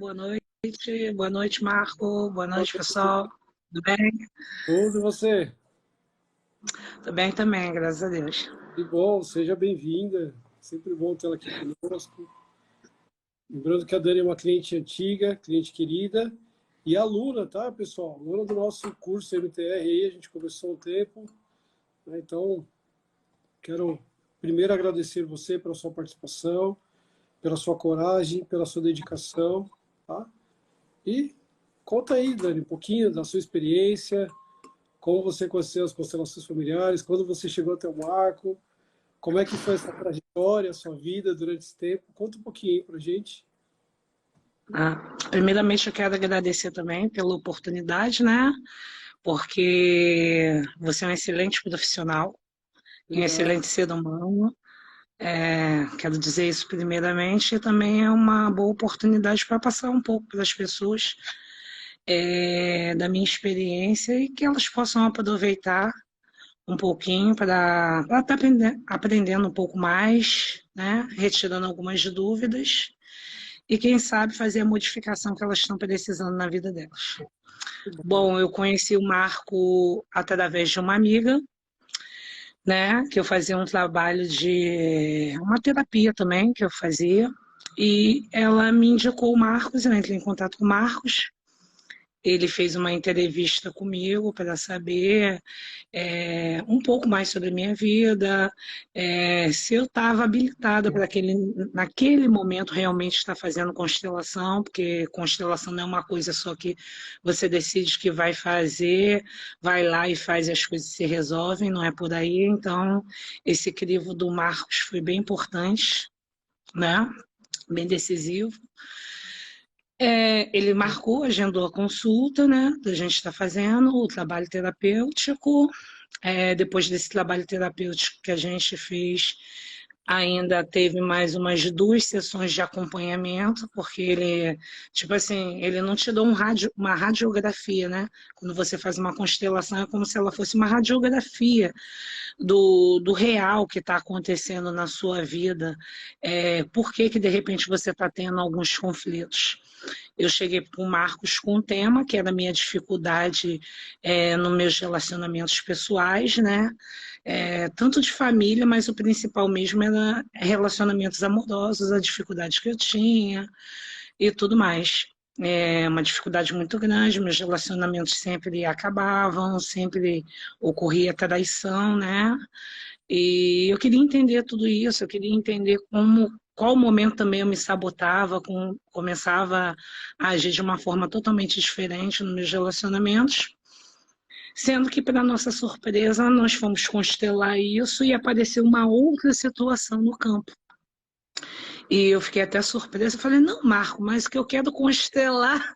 boa noite. Boa noite, Marco. Boa Boa noite, noite. pessoal. Tudo bem? Tudo e você? Tudo bem também, graças a Deus. Que bom, seja bem-vinda. Sempre bom tê-la aqui conosco. Lembrando que a Dani é uma cliente antiga, cliente querida e aluna, tá, pessoal? Aluna do nosso curso MTR aí, a gente conversou um tempo, né? Então, quero primeiro agradecer você pela sua participação, pela sua coragem, pela sua dedicação, tá? E conta aí, Dani, um pouquinho da sua experiência, como você conheceu as constelações familiares, quando você chegou até o Marco. Como é que foi essa trajetória, a sua vida durante esse tempo? Conta um pouquinho aí pra gente. Primeiramente, eu quero agradecer também pela oportunidade, né? Porque você é um excelente profissional e um Obrigado. excelente ser humano. Quero dizer isso primeiramente, e também é uma boa oportunidade para passar um pouco para as pessoas da minha experiência e que elas possam aproveitar um pouquinho para estar aprendendo um pouco mais, né? Retirando algumas dúvidas e quem sabe fazer a modificação que elas estão precisando na vida delas. Que bom. Bom, eu conheci o Marco através de uma amiga, né? Que eu fazia um trabalho de uma terapia também que eu fazia. E ela me indicou o Marcos, eu entrei em contato com o Marcos. Ele fez uma entrevista comigo para saber um pouco mais sobre a minha vida, se eu estava habilitada para naquele momento realmente estar fazendo constelação, porque constelação não é uma coisa só que você decide que vai fazer, vai lá e faz e as coisas se resolvem, não é por aí. Então, esse crivo do Marcos foi bem importante, né? Bem decisivo. Ele marcou, agendou a consulta, né? A gente está fazendo o trabalho terapêutico. Depois desse trabalho terapêutico que a gente fez, ainda teve mais umas 2 sessões de acompanhamento, porque ele, tipo assim, ele não te dá uma radiografia, né? Quando você faz uma constelação, é como se ela fosse uma radiografia do real que está acontecendo na sua vida, por que que de repente você está tendo alguns conflitos. Eu cheguei com o Marcos com um tema que era a minha dificuldade nos meus relacionamentos pessoais, né? Tanto de família, mas o principal mesmo era relacionamentos amorosos, a dificuldade que eu tinha e tudo mais. Uma dificuldade muito grande, meus relacionamentos sempre acabavam, sempre ocorria traição, né? E eu queria entender tudo isso, eu queria entender qual momento também eu me sabotava, começava a agir de uma forma totalmente diferente nos meus relacionamentos, sendo que, para nossa surpresa, nós fomos constelar isso e apareceu uma outra situação no campo. E eu fiquei até surpresa, eu falei, não, Marco, mas o que eu quero constelar,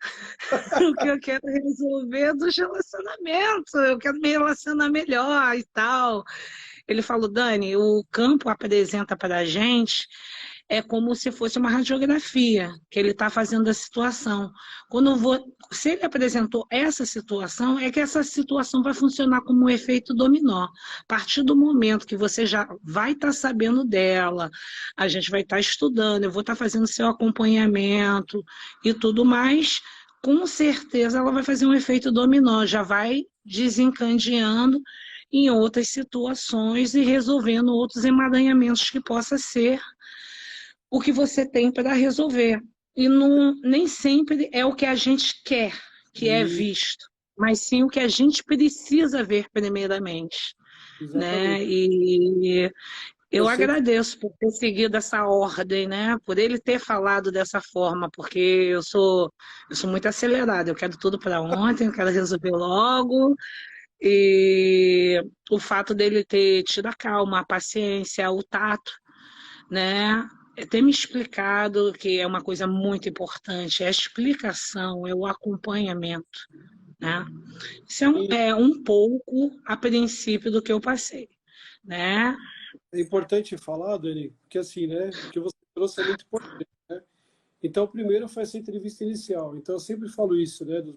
o que eu quero resolver é dos relacionamentos, eu quero me relacionar melhor e tal. Ele falou, Dani, o campo apresenta para a gente como se fosse uma radiografia que ele está fazendo a situação. Se ele apresentou essa situação, é que essa situação vai funcionar como um efeito dominó. A partir do momento que você já vai estar sabendo dela, a gente vai estar estudando, eu vou estar fazendo seu acompanhamento e tudo mais, com certeza ela vai fazer um efeito dominó, já vai desencadeando em outras situações e resolvendo outros emaranhamentos que possa ser o que você tem para resolver. E não, nem sempre é o que a gente quer que é E, visto, mas sim o que a gente precisa ver primeiramente, né? exatamente. E Eu eu sempre, agradeço por ter seguido essa ordem, né? Por ele ter falado dessa forma, porque eu sou muito acelerada, eu quero tudo para ontem, eu quero resolver logo. E o fato dele ter tido a calma, a paciência, o tato, né? Ter me explicado que é uma coisa muito importante, é a explicação, é o acompanhamento, né? Isso é um pouco a princípio do que eu passei, né? é importante falar, Dani, porque assim, né, o que você trouxe é muito importante, né? Então, primeiro foi essa entrevista inicial. Então, eu sempre falo isso, né, das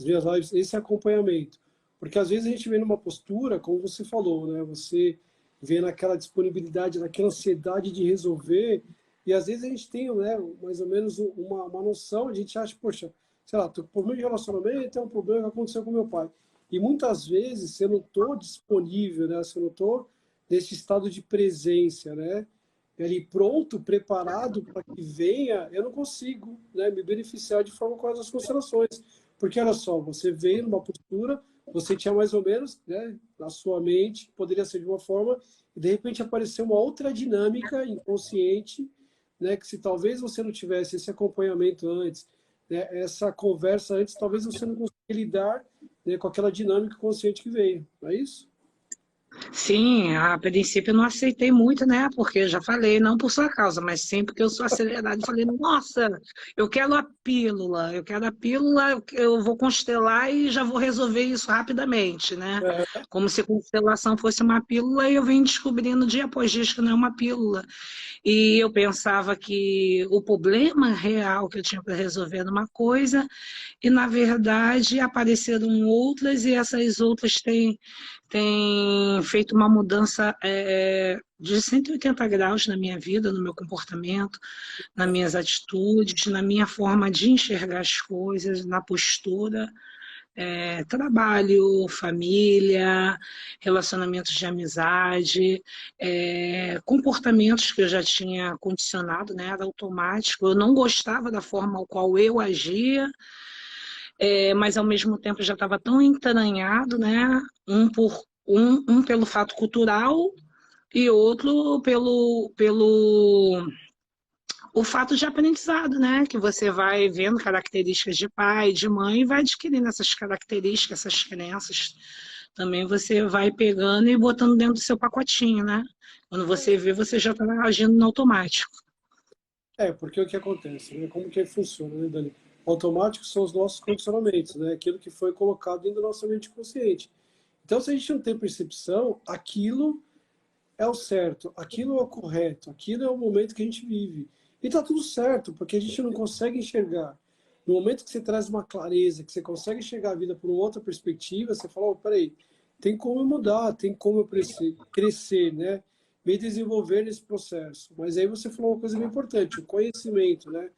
minhas lives, esse acompanhamento. Porque às vezes a gente vem numa postura, como você falou, né, você vê naquela disponibilidade, naquela ansiedade de resolver, E às vezes a gente tem, né, mais ou menos uma noção, a gente acha, poxa, sei lá, tô com problema de relacionamento, é um problema que aconteceu com meu pai. E muitas vezes, se eu não estou disponível, né, se eu não estou nesse estado de presença, né, ali pronto, preparado para que venha, eu não consigo, né, me beneficiar de forma com as constelações. Porque, olha só, você veio numa postura, você tinha mais ou menos, né, na sua mente, poderia ser de uma forma, e de repente apareceu uma outra dinâmica inconsciente, né, que se talvez você não tivesse esse acompanhamento antes, né, essa conversa antes, talvez você não consiga lidar, né, com aquela dinâmica consciente que veio, não é isso? Sim, a princípio eu não aceitei muito, né? Porque eu já falei, não por sua causa, mas sim porque eu sou acelerada e falei, nossa, eu quero a pílula, eu vou constelar e já vou resolver isso rapidamente, né? É, Como se constelação fosse uma pílula e eu venho descobrindo dia após dia que não é uma pílula. E eu pensava que o problema real que eu tinha para resolver era uma coisa, e na verdade apareceram outras, e essas outras têm feito uma mudança de 180 graus na minha vida, no meu comportamento, nas minhas atitudes, na minha forma de enxergar as coisas, na postura. Trabalho, família, relacionamentos de amizade, comportamentos que eu já tinha condicionado, né, era automático. Eu não gostava da forma ao qual eu agia, mas ao mesmo tempo já estava tão entranhado, né, um pelo fato cultural e outro pelo o fato de aprendizado, né? Que você vai vendo características de pai, de mãe, e vai adquirindo essas características, essas crenças. Também você vai pegando e botando dentro do seu pacotinho, né? Quando você vê, você já está agindo no automático. porque o que acontece, né? Como que funciona, né, Dani? Automáticos são os nossos condicionamentos, né? Aquilo que foi colocado dentro da nossa mente consciente. Então, se a gente não tem percepção, aquilo é o certo, aquilo é o correto, aquilo é o momento que a gente vive. E tá tudo certo, porque a gente não consegue enxergar. No momento que você traz uma clareza, que você consegue enxergar a vida por uma outra perspectiva, você fala, oh, peraí, tem como eu mudar, tem como eu crescer, né? Me desenvolver nesse processo. Mas aí você falou uma coisa bem importante, o conhecimento, né?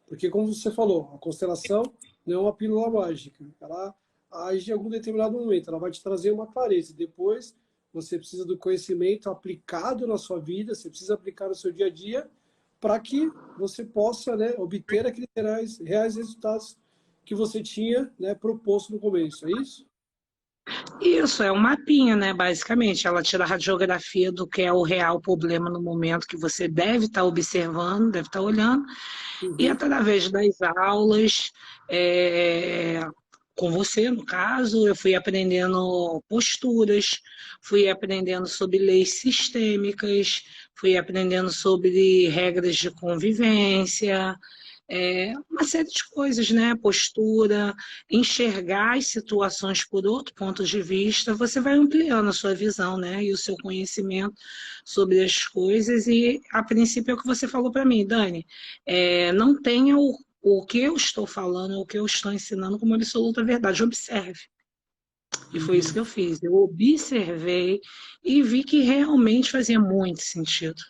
Porque como você falou, a constelação não é uma pílula mágica. Ela age em algum determinado momento, ela vai te trazer uma clareza. Depois você precisa do conhecimento aplicado na sua vida, você precisa aplicar no seu dia a dia para que você possa, né, obter aqueles reais resultados que você tinha, né, proposto no começo, é isso? Isso, é um mapinha, né? Basicamente, ela tira a radiografia do que é o real problema no momento que você deve estar observando, deve estar olhando, e Uhum. através das aulas, é, com você, no caso, eu fui aprendendo posturas, fui aprendendo sobre leis sistêmicas, fui aprendendo sobre regras de convivência, uma série de coisas, né? Postura, enxergar as situações por outro ponto de vista, você vai ampliando a sua visão, né? E o seu conhecimento sobre as coisas. E a princípio é o que você falou para mim, Dani. Não tenha o que eu estou falando, o que eu estou ensinando como absoluta verdade. Observe. E foi isso que eu fiz. Eu observei e vi que realmente fazia muito sentido.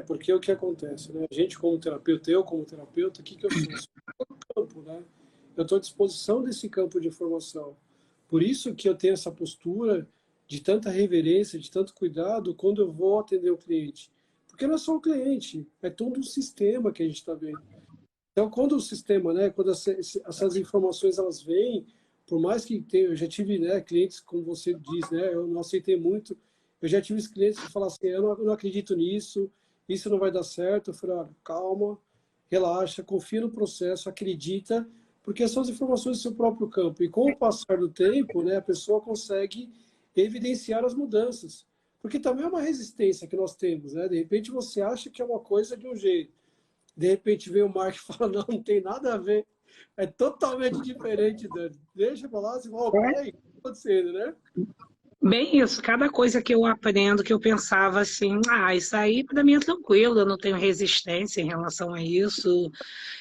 Porque o que acontece, né? A gente como terapeuta, eu como terapeuta, o que que eu sou? Eu sou um campo, né? Eu estou à disposição desse campo de informação. Por isso que eu tenho essa postura de tanta reverência, de tanto cuidado quando eu vou atender o cliente. Porque não é só o cliente, é todo um sistema que a gente está vendo. Então, quando o sistema, né, quando essas informações elas vêm, por mais que tenha, eu já tive, né, clientes, como você diz, né, eu não aceitei muito, eu já tive clientes que falam assim, eu não acredito nisso, isso não vai dar certo. Eu falei, olha, calma, relaxa, confia no processo, acredita, porque são as informações do seu próprio campo. E com o passar do tempo, né, a pessoa consegue evidenciar as mudanças. Porque também é uma resistência que nós temos, né? De repente você acha que é uma coisa de um jeito, de repente vem o Mark e fala, não, não tem nada a ver. É totalmente diferente, Dani. Deixa pra lá, você fala, oh, peraí, o que está acontecendo, né? Bem isso, cada coisa que eu aprendo, que eu pensava assim, isso aí para mim é tranquilo, eu não tenho resistência em relação a isso,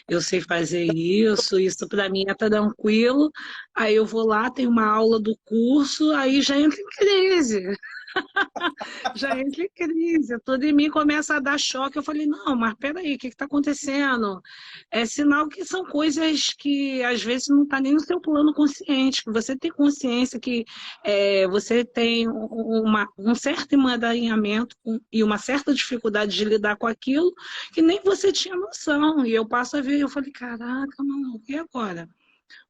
eu sei fazer isso para mim é tranquilo. Aí eu vou lá, tenho uma aula do curso, aí já entra em crise. Já entra em crise, tudo em mim começa a dar choque. Eu falei, não, mas peraí, o que está acontecendo? É sinal que são coisas que às vezes não está nem no seu plano consciente, que você tem consciência que você tem um certo emaranhamento e uma certa dificuldade de lidar com aquilo que nem você tinha noção. E eu passo a ver, eu falei, caraca, mano, e agora?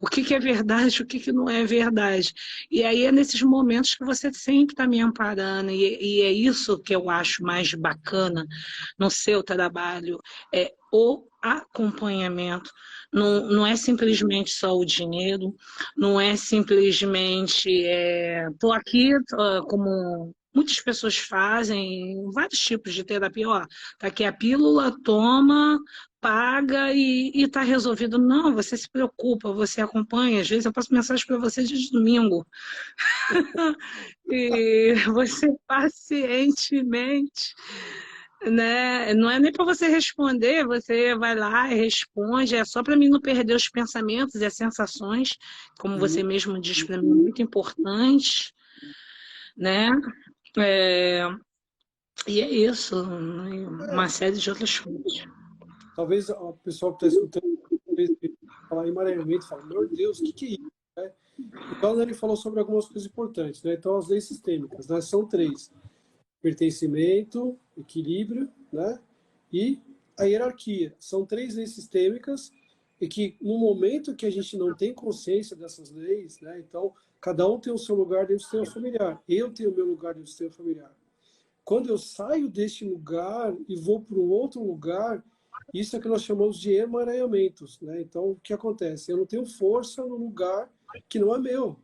O que que é verdade, o que que não é verdade. E aí é nesses momentos que você sempre está me amparando, e é isso que eu acho mais bacana no seu trabalho, é o acompanhamento. Não, não é simplesmente só o dinheiro, não é simplesmente estou aqui como muitas pessoas fazem, vários tipos de terapia, ó, tá aqui a pílula, toma, paga e está resolvido. Não, você se preocupa, você acompanha. Às vezes eu passo mensagem para você de domingo. E você pacientemente, né? Não é nem para você responder, você vai lá e responde. É só para mim não perder os pensamentos e as sensações, como você Uhum. mesmo diz para mim, muito importante, né? É, e é isso, né? Uma série de outras coisas. Talvez o pessoal que está escutando falar emaranhamento, fala, meu Deus, o que que é isso? Né? Então, ele falou sobre algumas coisas importantes, né? Então, as leis sistêmicas, né? São três: pertencimento, equilíbrio, né? E a hierarquia. São três leis sistêmicas e que, no momento que a gente não tem consciência dessas leis, né? Então, cada um tem o seu lugar dentro do sistema familiar. Eu tenho o meu lugar dentro do sistema familiar. Quando eu saio deste lugar e vou para um outro lugar, isso é que nós chamamos de emaranhamentos, né? Então, o que acontece? Eu não tenho força no lugar que não é meu.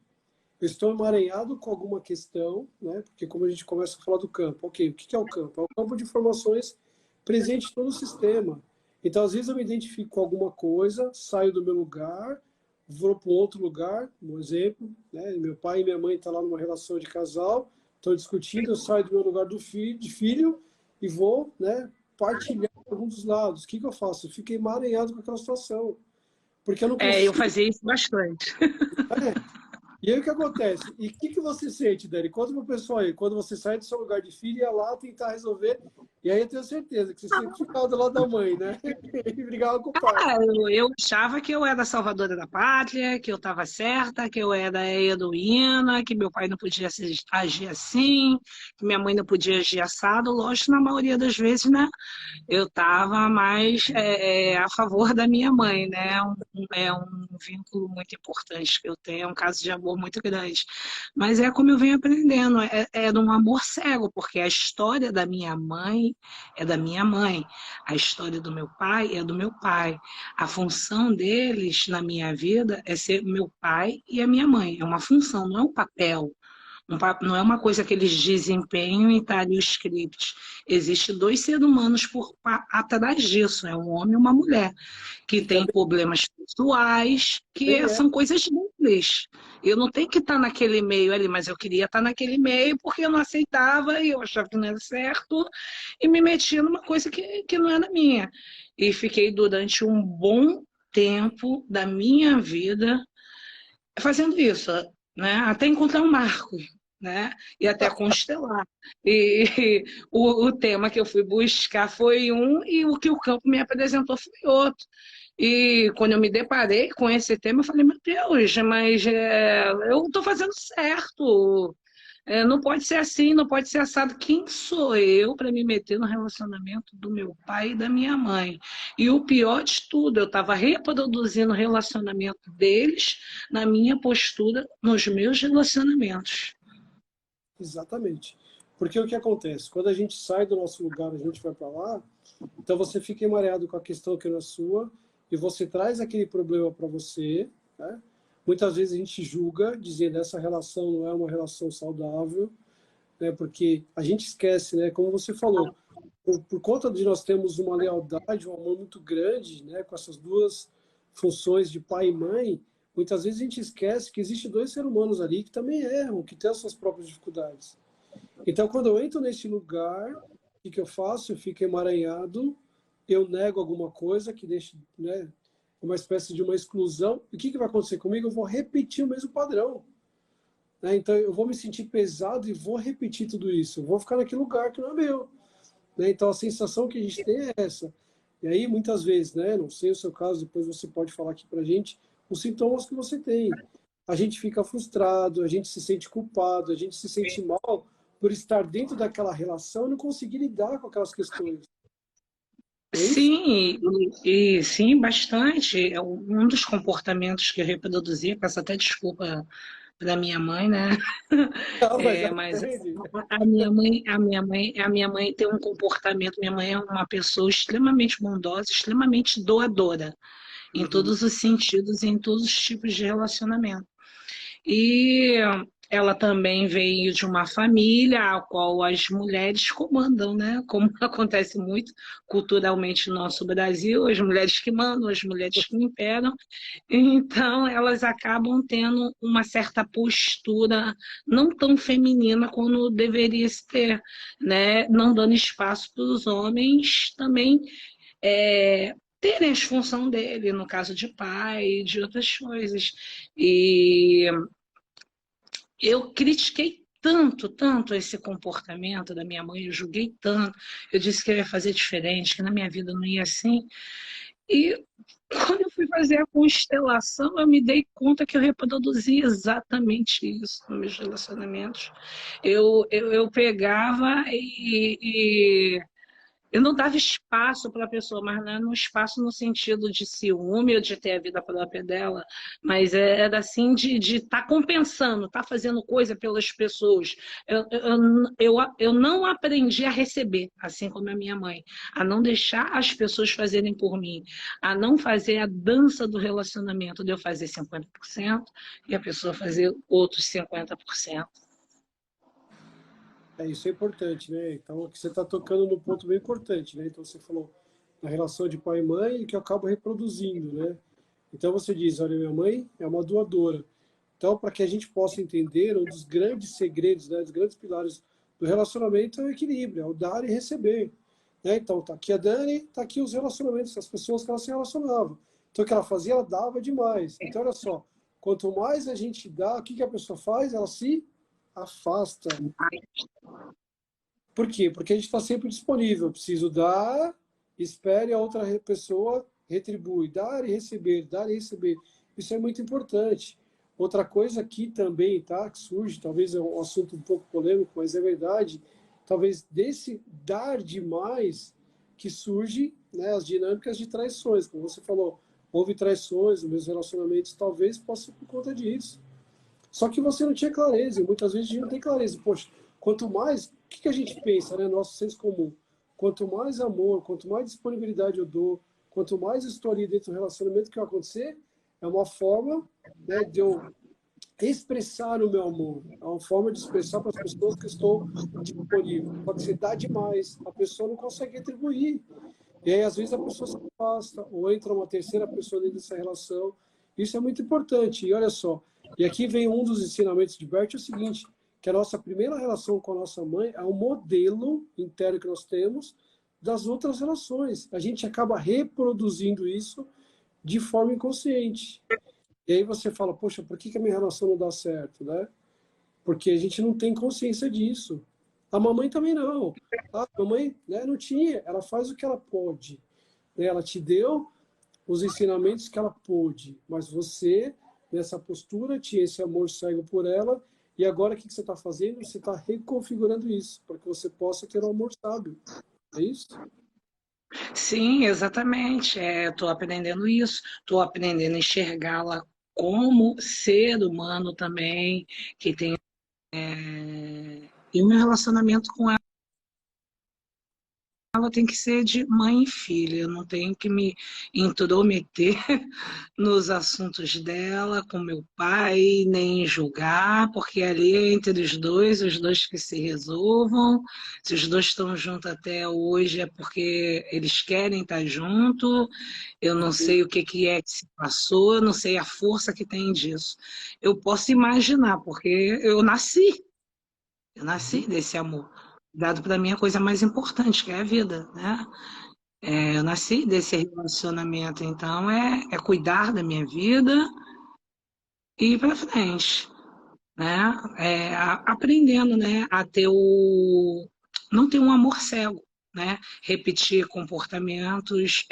Eu estou emaranhado com alguma questão, né? Porque como a gente começa a falar do campo, ok, o que é o campo? É o campo de informações presente em todo o sistema. Então, às vezes eu me identifico com alguma coisa, saio do meu lugar, vou para um outro lugar, um exemplo, né? Meu pai e minha mãe estão lá numa relação de casal, estão discutindo, eu saio do meu lugar de filho e vou, né, partilhar algum dos lados. O que eu faço? Eu fico emaranhado com aquela situação, porque eu não Eu consigo. fazia isso bastante. E aí o que acontece? E o que você sente, Dani? Conta para o pessoal aí, quando você sai do seu lugar de filho e ia lá tentar resolver, e aí eu tenho certeza que você sempre ficava do lado da mãe, né? E brigava com o pai. Eu achava que eu era a salvadora da pátria, que eu estava certa, que eu era a heroína, que meu pai não podia agir assim, que minha mãe não podia agir assado. Lógico, na maioria das vezes, né? Eu estava mais a favor da minha mãe, né? É um vínculo muito importante que eu tenho, é um caso de amor muito grande. Mas é como eu venho aprendendo, é de um amor cego, porque a história da minha mãe é da minha mãe, a história do meu pai é do meu pai. A função deles na minha vida é ser meu pai e a minha mãe. É uma função, não é um papel. Não é uma coisa que eles desempenham e está ali o script. Existem dois seres humanos atrás disso, é um homem e uma mulher, que E têm também, problemas pessoais, também que é, são coisas simples. Eu não tenho que estar naquele meio ali, mas eu queria estar naquele meio porque eu não aceitava e eu achava que não era certo e me metia numa coisa que não era minha. E fiquei durante um bom tempo da minha vida fazendo isso, né? Até encontrar um marco, né? E até constelar. E o tema que eu fui buscar foi um e o que o campo me apresentou foi outro. E quando eu me deparei com esse tema, eu falei, meu Deus, mas eu estou fazendo certo. Não pode ser assim, não pode ser assado. Quem sou eu para me meter no relacionamento do meu pai e da minha mãe? E o pior de tudo, eu estava reproduzindo o relacionamento deles na minha postura, nos meus relacionamentos. exatamente. Porque o que acontece? Quando a gente sai do nosso lugar, a gente vai para lá, então você fica emaranhado com a questão que não é sua, e você traz aquele problema para você, né? Muitas vezes a gente julga, dizendo essa relação não é uma relação saudável, né? Porque a gente esquece, né? Como você falou, por conta de nós termos uma lealdade, um amor muito grande, né? Com essas duas funções de pai e mãe, muitas vezes a gente esquece que existe dois seres humanos ali que também erram, que têm as suas próprias dificuldades. Então, quando eu entro nesse lugar, o que eu faço? Eu fico emaranhado, eu nego alguma coisa que deixa, né, uma espécie de uma exclusão. E o que vai acontecer comigo? Eu vou repetir o mesmo padrão. né? Então eu vou me sentir pesado e vou repetir tudo isso. Eu vou ficar naquele lugar que não é meu, né? Então a sensação que a gente tem é essa. E aí muitas vezes, né? Não sei o seu caso, depois você pode falar aqui pra gente os sintomas que você tem. A gente fica frustrado, a gente se sente culpado, a gente se sente mal por estar dentro daquela relação e não conseguir lidar com aquelas questões. É isso? Sim, e sim, bastante. Um dos comportamentos que eu reproduzi, peço até desculpa para minha mãe, né? Não, mas Mas aprende. a minha mãe tem um comportamento. Minha mãe é uma pessoa extremamente bondosa, extremamente doadora, em Uhum. todos os sentidos e em todos os tipos de relacionamento. E ela também veio de uma família a qual as mulheres comandam, né? Como acontece muito culturalmente no nosso Brasil, as mulheres que mandam, as mulheres que imperam. Então, elas acabam tendo uma certa postura não tão feminina como deveria se ter, né? Não dando espaço para os homens também terem as funções dele, no caso de pai e de outras coisas. E eu critiquei tanto, tanto esse comportamento da minha mãe, eu julguei tanto, eu disse que eu ia fazer diferente, que na minha vida não ia assim. E quando eu fui fazer a constelação, eu me dei conta que eu reproduzi exatamente isso nos meus relacionamentos. Eu pegava eu não dava espaço para a pessoa, mas não era um espaço no sentido de ciúme ou de ter a vida própria dela, mas era assim de estar compensando, estar fazendo coisa pelas pessoas. Eu não aprendi a receber, assim como a minha mãe, a não deixar as pessoas fazerem por mim, a não fazer a dança do relacionamento, de eu fazer 50% e a pessoa fazer outros 50%. É, isso é importante, né? Então, aqui você está tocando num ponto bem importante, né? Então, você falou na relação de pai e mãe que eu acabo reproduzindo, né? Então, você diz, olha, minha mãe é uma doadora. Então, para que a gente possa entender, um dos grandes segredos, né, dos grandes pilares do relacionamento é o equilíbrio, é o dar e receber. Né? Então, tá aqui a Dani, tá aqui os relacionamentos, as pessoas que ela se relacionavam. Então, o que ela fazia, ela dava demais. Então, olha só, quanto mais a gente dá, o que que a pessoa faz? Ela se afasta. Por quê? Porque a gente está sempre disponível. Eu preciso dar, espere a outra pessoa retribui. Dar e receber, dar e receber. Isso é muito importante. Outra coisa que também, tá, que surge, talvez é um assunto um pouco polêmico, mas é verdade, talvez desse dar demais que surge, né, as dinâmicas de traições. Como você falou, houve traições nos meus relacionamentos, talvez possa ser por conta disso. Só que você não tinha clareza, e muitas vezes a gente não tem clareza. Poxa, quanto mais, o que a gente pensa, né, nosso senso comum? Quanto mais amor, quanto mais disponibilidade eu dou, quanto mais estou ali dentro do relacionamento que vai acontecer, é uma forma, né, de eu expressar o meu amor. É uma forma de expressar para as pessoas que estou disponível. Só que você dá demais, a pessoa não consegue retribuir. E aí, às vezes, a pessoa se afasta, ou entra uma terceira pessoa dentro dessa relação. Isso é muito importante. E olha só, e aqui vem um dos ensinamentos de Bert, é o seguinte, que a nossa primeira relação com a nossa mãe é um modelo interno que nós temos das outras relações. A gente acaba reproduzindo isso de forma inconsciente. E aí você fala, poxa, por que a minha relação não dá certo, né? Porque a gente não tem consciência disso. A mamãe também não. A mamãe, né, não tinha, ela faz o que ela pode. Né? Ela te deu os ensinamentos que ela pôde, mas você, nessa postura, tinha esse amor cego por ela, e agora o que você está fazendo? Você está reconfigurando isso, para que você possa ter um amor sábio. É isso? Sim, exatamente. Estou aprendendo isso, estou aprendendo a enxergá-la como ser humano também, que tem. E o meu relacionamento com ela tem que ser de mãe e filha, eu não tenho que me intrometer nos assuntos dela com meu pai, nem julgar, porque ali é entre os dois que se resolvam. Se os dois estão juntos até hoje é porque eles querem estar junto. Eu não sei o que que é que se passou, eu não sei a força que tem disso. Eu posso imaginar, porque eu nasci desse amor. Dado para mim a coisa mais importante, que é a vida, né? Eu nasci desse relacionamento, então é cuidar da minha vida e ir para frente, né? Aprendendo, né, a ter não ter um amor cego, né? Repetir comportamentos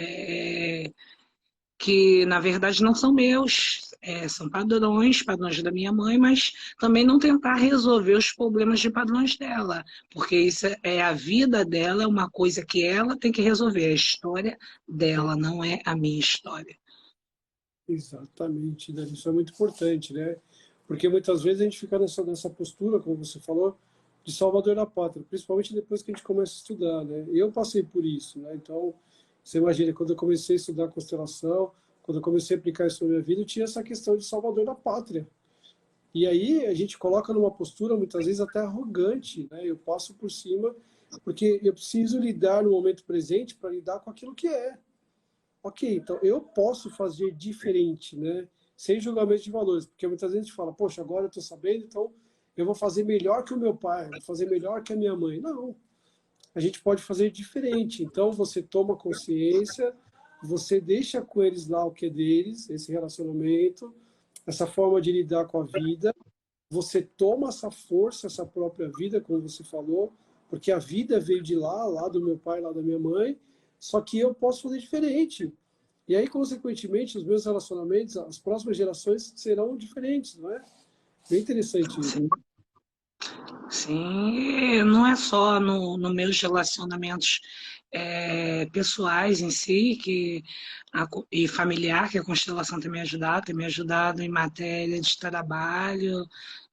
que na verdade não são meus, são padrões da minha mãe, mas também não tentar resolver os problemas de padrões dela, porque isso é a vida dela, é uma coisa que ela tem que resolver, a história dela, não é a minha história. Exatamente, né? Isso é muito importante, né? Porque muitas vezes a gente fica nessa postura, como você falou, de salvador da pátria, principalmente depois que a gente começa a estudar, né? Eu passei por isso, né? Então, você imagina, quando eu comecei a estudar constelação, quando eu comecei a aplicar isso na minha vida, eu tinha essa questão de salvador da pátria. E aí a gente coloca numa postura, muitas vezes até arrogante, né? Eu passo por cima, porque eu preciso lidar no momento presente para lidar com aquilo que é. Ok, então eu posso fazer diferente, né? Sem julgamento de valores, porque muitas vezes a gente fala, poxa, agora eu estou sabendo, então eu vou fazer melhor que o meu pai, vou fazer melhor que a minha mãe. Não, a gente pode fazer diferente. Então você toma consciência, você deixa com eles lá o que é deles, esse relacionamento, essa forma de lidar com a vida. Você toma essa força, essa própria vida, como você falou, porque a vida veio de lá do meu pai, lá da minha mãe, só que eu posso fazer diferente. E aí, consequentemente, os meus relacionamentos, as próximas gerações serão diferentes, não é? Bem interessante isso. Sim. Sim, não é só no meus relacionamentos pessoais em si e familiar, que a constelação tem me ajudado em matéria de trabalho.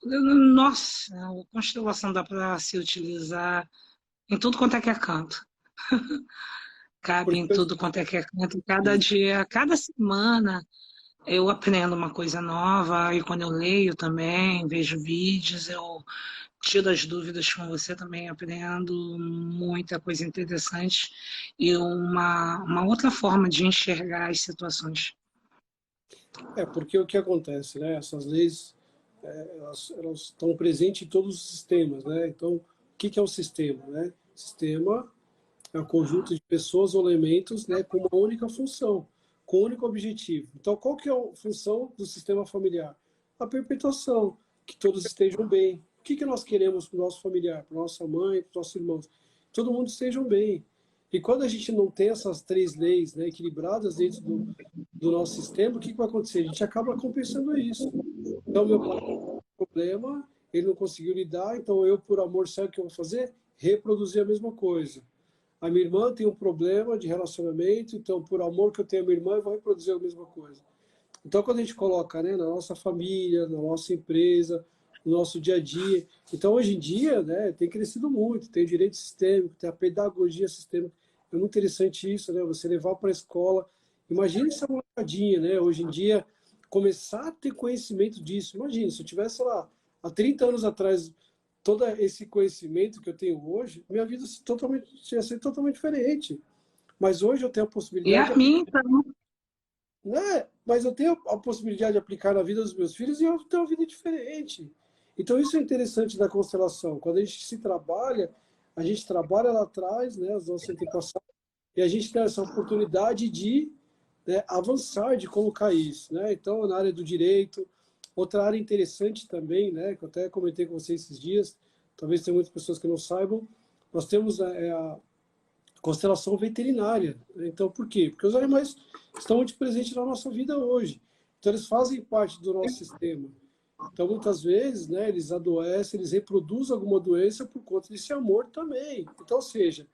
Nossa, a constelação dá para se utilizar em tudo quanto é que é canto. Cabe em Porque, tudo quanto é que é canto. Cada dia, cada semana eu aprendo uma coisa nova e quando eu leio também, vejo vídeos, eu tiro as dúvidas com você também, aprendo muita coisa interessante e uma outra forma de enxergar as situações. porque o que acontece, né? Essas leis, elas estão presentes em todos os sistemas, né? Então, o que é o sistema, né? Sistema é um conjunto de pessoas ou elementos, né, com uma única função, com um único objetivo. Então, qual que é a função do sistema familiar? A perpetuação, que todos estejam bem. O que nós queremos para o nosso familiar, para nossa mãe, para os nossos irmãos? Todo mundo estejam bem. E quando a gente não tem essas três leis, né, equilibradas dentro do nosso sistema, o que vai acontecer? A gente acaba compensando isso. Então, meu pai tem um problema, ele não conseguiu lidar, então eu, por amor, sabe o que eu vou fazer? Reproduzir a mesma coisa. A minha irmã tem um problema de relacionamento, então, por amor que eu tenho a minha irmã, eu vou reproduzir a mesma coisa. Então, quando a gente coloca, né, na nossa família, na nossa empresa, no nosso dia a dia. Então, hoje em dia, né, tem crescido muito, tem o direito sistêmico, tem a pedagogia sistêmica. É muito interessante isso, né, você levar para a escola. Imagine essa molecadinha, né, hoje em dia, começar a ter conhecimento disso. Imagine, se eu tivesse, sei lá, há 30 anos atrás, todo esse conhecimento que eu tenho hoje, minha vida ia ser totalmente diferente. Mas hoje eu tenho a E possibilidade a de mim, aplicar, então, né? Mas eu tenho a possibilidade de aplicar na vida dos meus filhos e eu tenho uma vida diferente. Então isso é interessante da constelação. Quando a gente se trabalha, a gente trabalha lá atrás, né, os nossos antepassados, e a gente tem essa oportunidade de, né, avançar, de colocar isso, né? Então, na área do direito, outra área interessante também, né, que eu até comentei com vocês esses dias, talvez tenha muitas pessoas que não saibam, nós temos a constelação veterinária. Então, por quê? Porque os animais estão muito presentes na nossa vida hoje. Então, eles fazem parte do nosso sistema. Então, muitas vezes, né, eles adoecem, eles reproduzem alguma doença por conta desse amor também. Então, ou seja,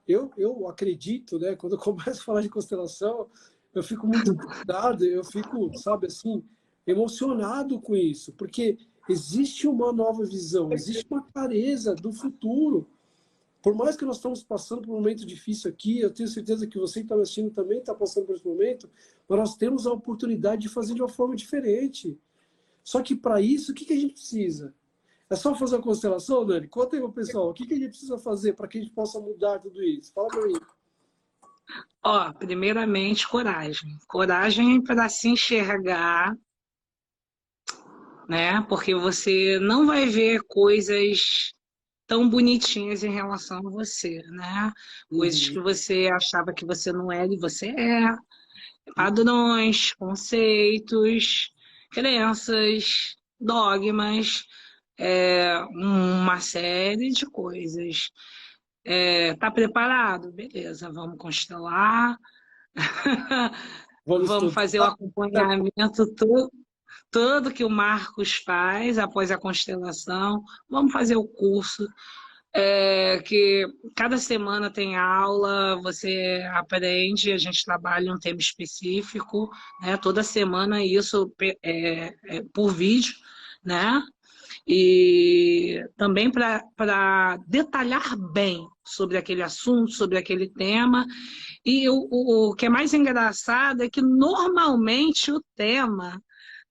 eu acredito, né, quando eu começo a falar de constelação, eu fico muito empolgado, eu fico, sabe, assim, emocionado com isso, porque existe uma nova visão, existe uma clareza do futuro. Por mais que nós estamos passando por um momento difícil aqui, eu tenho certeza que você que está me assistindo também está passando por esse momento, mas nós temos a oportunidade de fazer de uma forma diferente. Só que para isso, o que a gente precisa? É só fazer a constelação, Dani? Conta aí, pessoal, o que a gente precisa fazer para que a gente possa mudar tudo isso? Fala para mim. ó, primeiramente, coragem. Coragem para se enxergar, né? Porque você não vai ver coisas tão bonitinhas em relação a você, né? Coisas Uhum. que você achava que você não era e você é. Padrões, conceitos, crenças. dogmas, uma série de coisas. Tá preparado? Beleza, vamos constelar, Vamos vamos estudar. fazer o acompanhamento todo que o Marcos faz após a constelação, vamos fazer o curso, que cada semana tem aula, você aprende, a gente trabalha um tema específico, né? Toda semana isso por vídeo, né? E também para detalhar bem sobre aquele assunto, sobre aquele tema. E o que é mais engraçado é que normalmente o tema,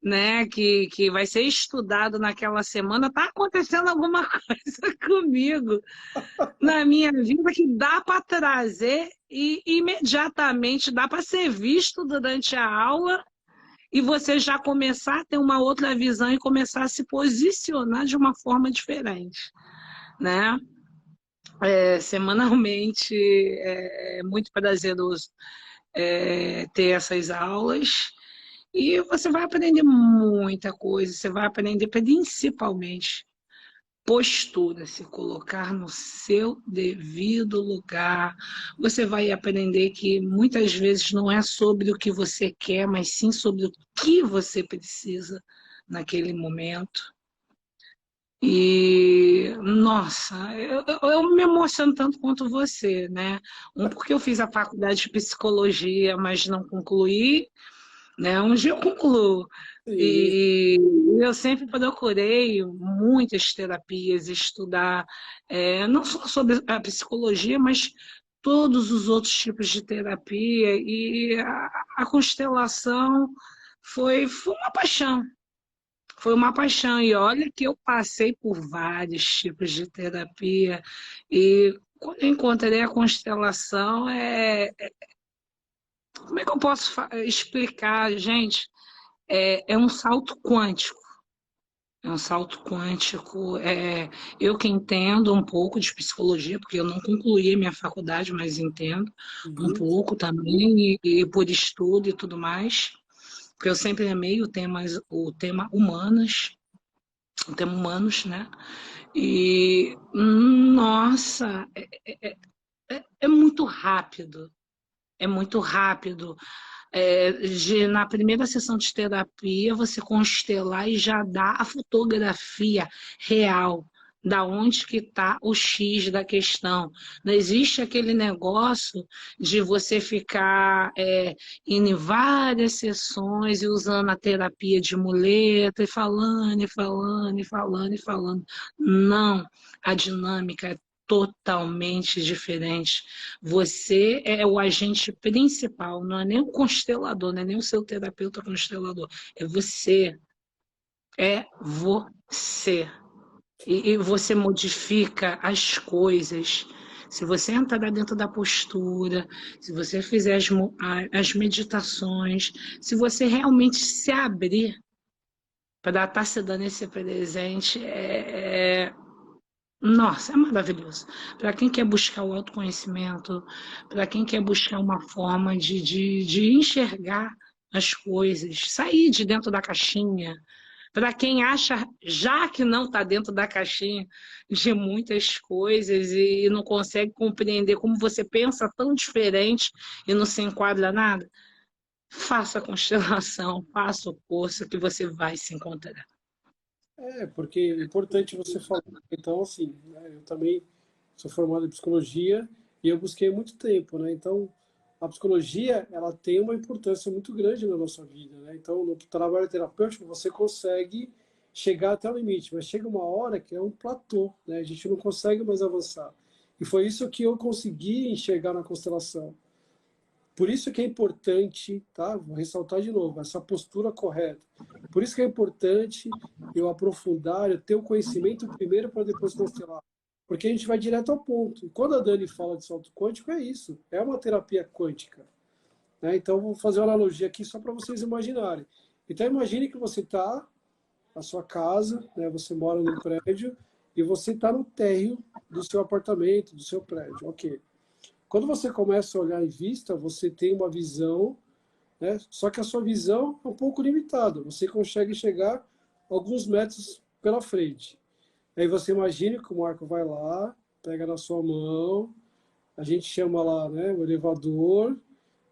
né, que vai ser estudado naquela semana, está acontecendo alguma coisa comigo na minha vida que dá para trazer e imediatamente dá para ser visto durante a aula e você já começar a ter uma outra visão e começar a se posicionar de uma forma diferente, né? Semanalmente é muito prazeroso ter essas aulas e você vai aprender muita coisa, você vai aprender principalmente postura, se colocar no seu devido lugar. Você vai aprender que muitas vezes não é sobre o que você quer, mas sim sobre o que você precisa naquele momento. E, nossa, eu me emociono tanto quanto você, né? Porque eu fiz a faculdade de psicologia, mas não concluí, né? Um dia eu concluo. Sim. E eu sempre procurei muitas terapias, estudar, não só sobre a psicologia, mas todos os outros tipos de terapia. E a constelação foi uma paixão. Foi uma paixão. E olha que eu passei por vários tipos de terapia. E quando eu encontrei a constelação, como é que eu posso explicar, gente? É um salto quântico. É um salto quântico. Eu que entendo um pouco de psicologia, porque eu não concluí a minha faculdade, mas entendo um Uhum. pouco também, e por estudo e tudo mais, porque eu sempre amei o tema humanas, o tema humanos, né? E, nossa, é muito rápido. É muito rápido. Na primeira sessão de terapia, você constelar e já dá a fotografia real da onde que está o X da questão. Não existe aquele negócio de você ficar indo em várias sessões e usando a terapia de muleta e falando, e falando, e falando, e falando. Não, a dinâmica é totalmente diferente. Você é o agente principal, não é nem o constelador, não é nem o seu terapeuta constelador, é você. É você. E você modifica as coisas. Se você entrar dentro da postura, se você fizer as meditações, se você realmente se abrir para estar se dando esse presente, nossa, é maravilhoso. Para quem quer buscar o autoconhecimento, para quem quer buscar uma forma de enxergar as coisas, sair de dentro da caixinha. Para quem acha, já que não está dentro da caixinha de muitas coisas e não consegue compreender como você pensa tão diferente e não se enquadra nada, faça a constelação, faça o curso que você vai se encontrar. Porque é importante você falar. Então, assim, né, eu também sou formado em psicologia e eu busquei muito tempo, né? Então, a psicologia, ela tem uma importância muito grande na nossa vida, né? Então, no trabalho terapêutico, você consegue chegar até o limite, mas chega uma hora que é um platô, né? A gente não consegue mais avançar. E foi isso que eu consegui enxergar na constelação. Por isso que é importante, tá? Vou ressaltar de novo, essa postura correta. Por isso que é importante eu aprofundar, eu ter o conhecimento primeiro para depois constelar. Porque a gente vai direto ao ponto. E quando a Dani fala de salto quântico, é isso. É uma terapia quântica. Né? Então, vou fazer uma analogia aqui só para vocês imaginarem. Então, imagine que você está na sua casa, né? Você mora num prédio e você está no térreo do seu apartamento, do seu prédio. Ok. Quando você começa a olhar em vista, você tem uma visão, né? Só que a sua visão é um pouco limitada. Você consegue chegar alguns metros pela frente. Aí você imagina que o Marco vai lá, pega na sua mão, a gente chama lá, né, o elevador,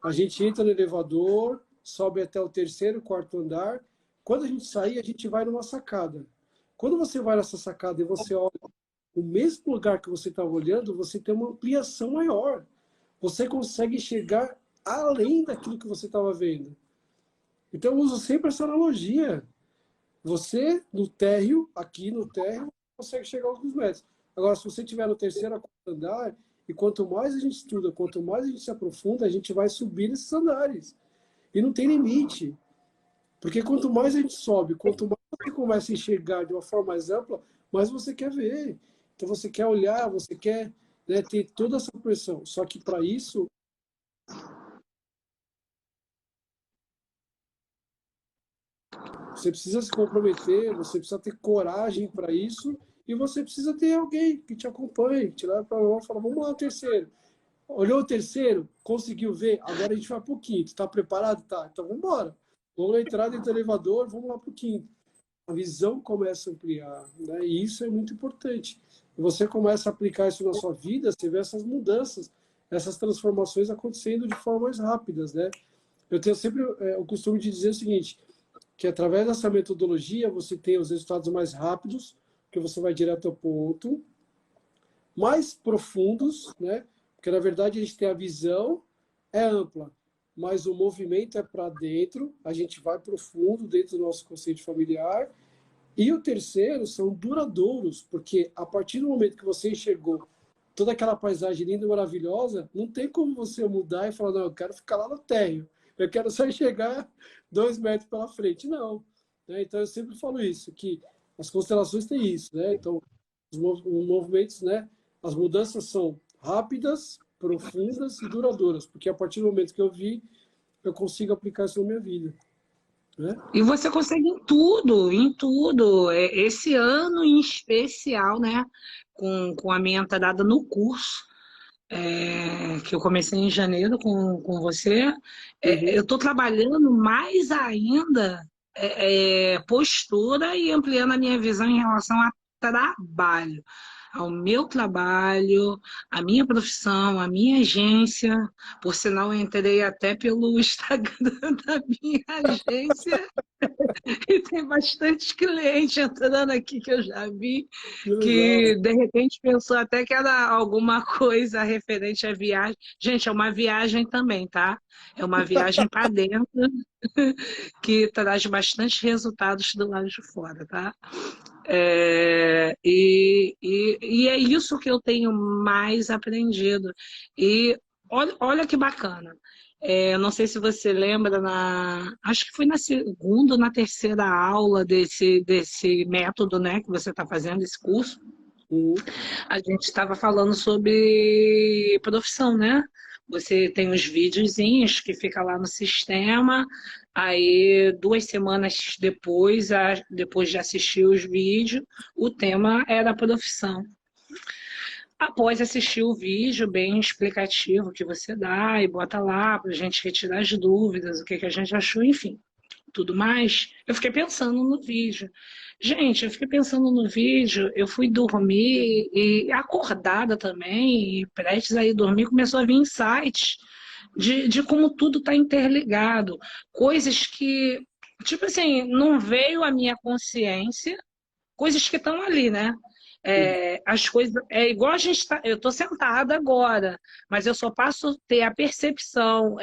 a gente entra no elevador, sobe até o terceiro, quarto andar. Quando a gente sair, a gente vai numa sacada. Quando você vai nessa sacada e você olha o mesmo lugar que você estava olhando, você tem uma ampliação maior. Você consegue enxergar além daquilo que você estava vendo. Então eu uso sempre essa analogia. Você, no térreo, aqui no térreo, consegue chegar a alguns metros. Agora, se você estiver no terceiro a quarto andar, e quanto mais a gente estuda, quanto mais a gente se aprofunda, a gente vai subir nesses andares. E não tem limite. Porque quanto mais a gente sobe, quanto mais você começa a enxergar de uma forma mais ampla, mais você quer ver. Então você quer olhar, você quer, né, ter toda essa pressão. Só que para isso, você precisa se comprometer, você precisa ter coragem para isso, e você precisa ter alguém que te acompanhe, que te leve para lá e fala, vamos lá, o terceiro. Olhou o terceiro, conseguiu ver, agora a gente vai para o quinto. Está preparado? Tá. Então vamos embora. Vamos na entrada do elevador, vamos lá para o quinto. A visão começa a ampliar, né? E isso é muito importante. Você começa a aplicar isso na sua vida, você vê essas mudanças, essas transformações acontecendo de forma mais rápidas, né? Eu tenho sempre o costume de dizer o seguinte, que através dessa metodologia você tem os resultados mais rápidos, que você vai direto ao ponto, mais profundos, né? Porque na verdade a gente tem a visão é ampla, mas o movimento é para dentro, a gente vai profundo dentro do nosso conceito familiar. E o terceiro são duradouros, porque a partir do momento que você enxergou toda aquela paisagem linda e maravilhosa, não tem como você mudar e falar, não, eu quero ficar lá no térreo, eu quero só enxergar 2 metros pela frente. Não. Né? Então eu sempre falo isso, que as constelações têm isso. Né? Então, os movimentos, né? As mudanças são rápidas, profundas e duradouras, porque a partir do momento que eu vi, eu consigo aplicar isso na minha vida. Né? E você consegue em tudo, em tudo. Esse ano em especial, né? Com a minha entrada no curso, que eu comecei em janeiro com você, Uhum. eu estou trabalhando mais ainda postura e ampliando a minha visão em relação a trabalho, ao meu trabalho, a minha profissão, a minha agência. Por sinal, eu entrei até pelo Instagram da minha agência e tem bastante cliente entrando aqui que eu já vi, Que legal. que de repente pensou até que era alguma coisa referente à viagem. Gente, é uma viagem também, tá? É uma viagem para dentro que traz bastante resultados do lado de fora, tá? E é isso que eu tenho mais aprendido. E olha que bacana. Eu não sei se você lembra, acho que foi na segunda ou na terceira aula desse método, né, que você está fazendo, esse curso, Uhum. a gente estava falando sobre profissão, né? Você tem os videozinhos que fica lá no sistema, aí 2 semanas depois, depois de assistir os vídeos, o tema era a profissão. Após assistir o vídeo bem explicativo que você dá e bota lá para a gente retirar as dúvidas, o que, que a gente achou, enfim, tudo mais, eu fiquei pensando no vídeo. Gente, eu fiquei pensando no vídeo, eu fui dormir e acordada também, e prestes a ir dormir, começou a vir insights de como tudo está interligado. Coisas que, tipo assim, não veio à minha consciência, coisas que estão ali, né? As coisas é igual a gente tá, eu estou sentada agora, mas eu só passo a ter a percepção,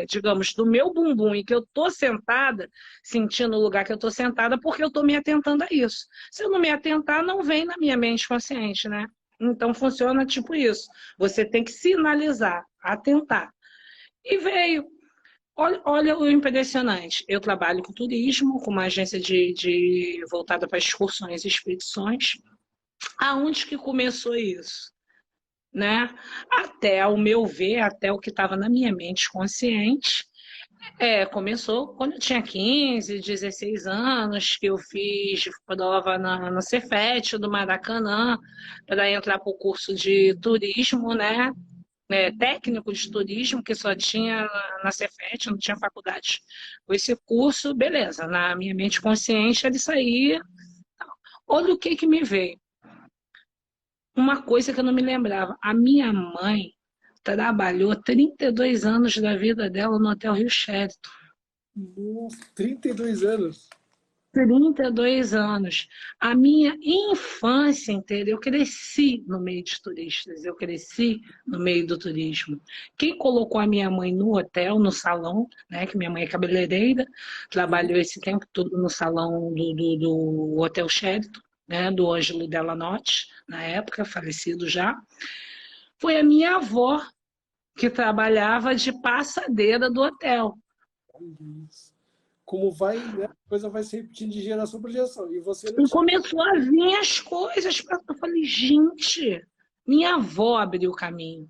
digamos, do meu bumbum e que eu estou sentada, sentindo o lugar que eu estou sentada, porque eu estou me atentando a isso. Se eu não me atentar, não vem na minha mente consciente, né? Então funciona tipo isso. Você tem que sinalizar, atentar. E veio. Olha o impressionante. Eu trabalho com turismo, com uma agência voltada para excursões e expedições. Aonde que começou isso? Né? Até ao meu ver, até o que estava na minha mente consciente, começou quando eu tinha 15, 16 anos, que eu fiz prova no Cefet do Maracanã para entrar para o curso de turismo, né? técnico de turismo, que só tinha na Cefet, não tinha faculdade. Com esse curso, beleza, na minha mente consciente, ele saía. Olha o que que me veio. Uma coisa que eu não me lembrava. A minha mãe trabalhou 32 anos da vida dela no Hotel Rio Sheraton. Nossa, 32 anos. 32 anos. A minha infância inteira, eu cresci no meio de turistas, eu cresci no meio do turismo. Quem colocou a minha mãe no hotel, no salão, né, que minha mãe é cabeleireira, trabalhou esse tempo todo no salão do Hotel Sheraton, né, do Ângelo Delanotte, na época, falecido já, foi a minha avó que trabalhava de passadeira do hotel. Como vai, né? A coisa vai se repetindo de geração para geração. E você não E tinha. começou a vir as coisas. Eu falei, gente, minha avó abriu o caminho.